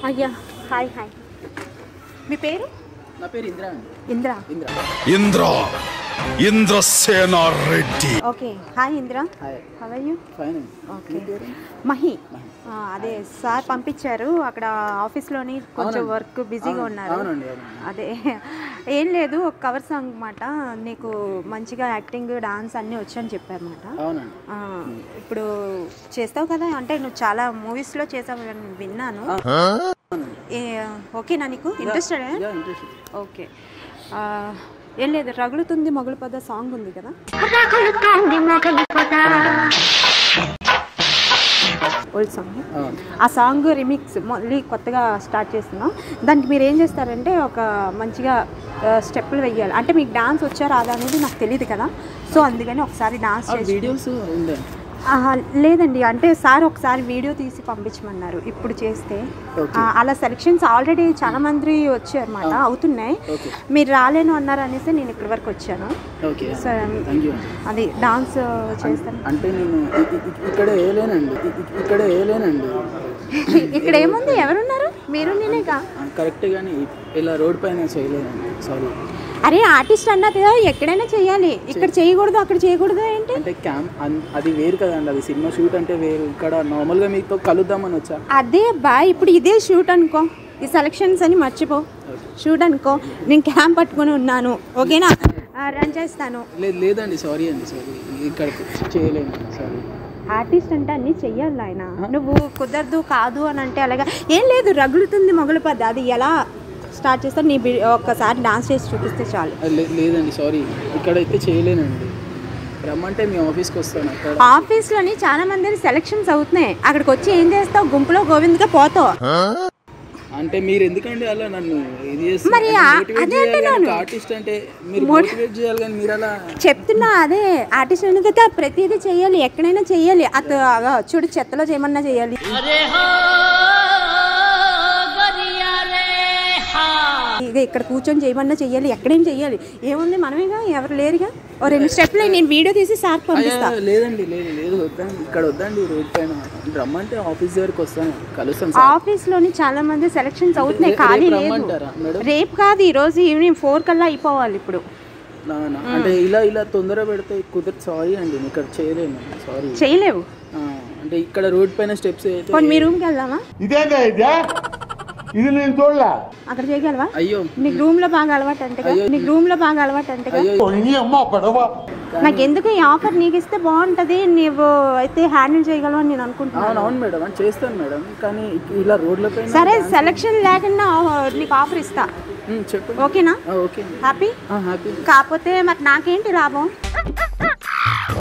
అయ్యా hi hi మీ పేరు? నా పేరు Indra. Indra Indra Indrasena Reddy. Okay hi Indra. Hi. How are you? Fine. Okay Mahi. అదే సార్ పంపించారు అక్కడ ఆఫీస్లోని కొంచెం వర్క్ బిజీగా ఉన్నారు. అదే ఏం లేదు ఒక కవర్ సాంగ్ అన్నమాట. నీకు మంచిగా యాక్టింగ్ డాన్స్ అన్నీ వచ్చని చెప్పారన్నమాట. ఇప్పుడు చేస్తావు కదా, అంటే నువ్వు చాలా మూవీస్లో చేసావు అని విన్నాను. ఓకేనా నీకు? ఇంట్రెస్టెడ్? ఓకే ఏం లేదు, రగులుతుంది మొగలు పద సాంగ్ ఉంది కదా, ఓల్డ్ సాంగ్. ఆ సాంగ్ రిమిక్స్ మళ్ళీ కొత్తగా స్టార్ట్ చేస్తున్నాం. దానికి మీరు ఏం చేస్తారంటే ఒక మంచిగా స్టెప్పులు వెయ్యాలి. అంటే మీకు డాన్స్ వచ్చా రాదా అనేది నాకు తెలియదు కదా, సో అందుకని ఒకసారి డాన్స్ వీడియోస్ లేదండి, అంటే సార్ ఒకసారి వీడియో తీసి పంపించమన్నారు ఇప్పుడు చేస్తే. అలా సెలక్షన్స్ ఆల్రెడీ చాలా మంది వచ్చారు అన్నమాట, అవుతున్నాయి. మీరు రాలేను అన్నారు అనేసి నేను ఇక్కడి వరకు వచ్చాను. అది డాన్స్ చేస్తాను. అంటే నేను ఇక్కడ వేయలేనండి. ఇక్కడ ఏముంది, ఎవరున్నారు? మీరు నేనేగా. కరెక్ట్ గానీ ఇలా రోడ్ పైన చేయలేనండి, సారీ. అరే ఆర్టిస్ట్ అన్నది ఎక్కడైనా చేయాలి, ఇక్కడ చేయకూడదు అక్కడ చేయకూడదు ఏంటి? అంటే అది వేరు కదండి, అది సినిమా షూట్ అంటే వేరు. ఇక్కడ నార్మల్గా మీతో కలుద్దామని వచ్చా. అదే బా, ఇప్పుడు ఇదే షూట్ అనుకో, ఈ సెలక్షన్స్ అని మర్చిపో. షూట్ అనుకో, నేను క్యాంప్ పట్టుకొని ఉన్నాను, ఓకేనా? రన్ చేస్తాను. లేదండి, సారీ అండి, సారీ. ఇక్కడ చేయలేను, సారీ. ఆర్టిస్ట్ అంటే అన్నీ చెయ్యాలి ఆయన. నువ్వు కుదరదు కాదు అని అంటే అలాగా ఏం లేదు. రగులుతుంది మొగలు పద్ద, అది ఎలా స్టార్ట్ చేస్తారు? నీ ఒక్కసారి డాన్స్ చేసి చూపిస్తే చాలు. లేదండి, సారీ, ఇక్కడైతే చేయలేనండి. రమ్మంటే మీ ఆఫీస్కి వస్తాను. ఆఫీస్లోని చాలా మంది సెలక్షన్స్ అవుతున్నాయి, అక్కడికి వచ్చి ఏం చేస్తావు? గుంపులో గోవింద్గా పోతావు. అంటే మీరు ఎందుకండి అలా నన్ను ఇది చేస్తారు? మరి ఆర్టిస్ట్ అంటే మీరు మోటివేట్ చేయాలి కానీ మీరు అలా చెప్తున్నా. అదే ఆర్టిస్ట్ అనేది ప్రతిదీ చెయ్యాలి, ఎక్కడైనా చెయ్యాలి. చూడు, చెత్తలో చేయమన్నా చెయ్యాలి. ఇక ఇక్కడ కూర్చొని చేయమన్నా చెయ్యాలి, ఎక్కడైనా చెయ్యాలి. ఏముంది, మనమేగా, ఎవరు లేరుగా. ఓ 2 స్టెప్లు నేను వీడియో తీసి సార్ పంపిస్తా. లేదండి, లేదు వద్దండి, ఇక్కడ వద్దండి. రోడ్ పైన రమ్మంటే ఆఫీస్ దగ్గరికి వస్తాను, కలుస్తాను. ఆఫీస్లోని చాలా మంది సెలక్షన్స్ అవుతున్నాయి, ఖాళీ లేదు. రేపు కాదు, ఈరోజు ఈవినింగ్ 4 కల్లా అయిపోవాలి. ఇప్పుడు అంటే ఇలా తొందర పెడితే కుదరదు, సారీ అండి. ఇక్కడ చేయలేను, సారీ. చేయలేవు అంటే ఇక్కడ రోడ్ పైన స్టెప్స్ మీ రూమ్కి వెళ్దామా? ఇది నేను చూడలే. అక్కడ చేయగలవా? అయ్యో, నీకు రూమ్ లో బాగా అలవాటు అంటే నాకు ఎందుకు ఈ ఆఫర్ నీకు ఇస్తే బాగుంటది, నీవు అయితే హ్యాండిల్ చేయగలవని నేను అనుకుంటున్నాను. అవును మేడం, చేస్తాను మేడం, కానీ ఇలా రోడ్ల పైన. సరే, సెలక్షన్ లేకుండా నీకు ఆఫర్ ఇస్తా, చెప్పు. ఓకేనా? Okay, happy. కాకపోతే మరి నాకేంటి లాభం?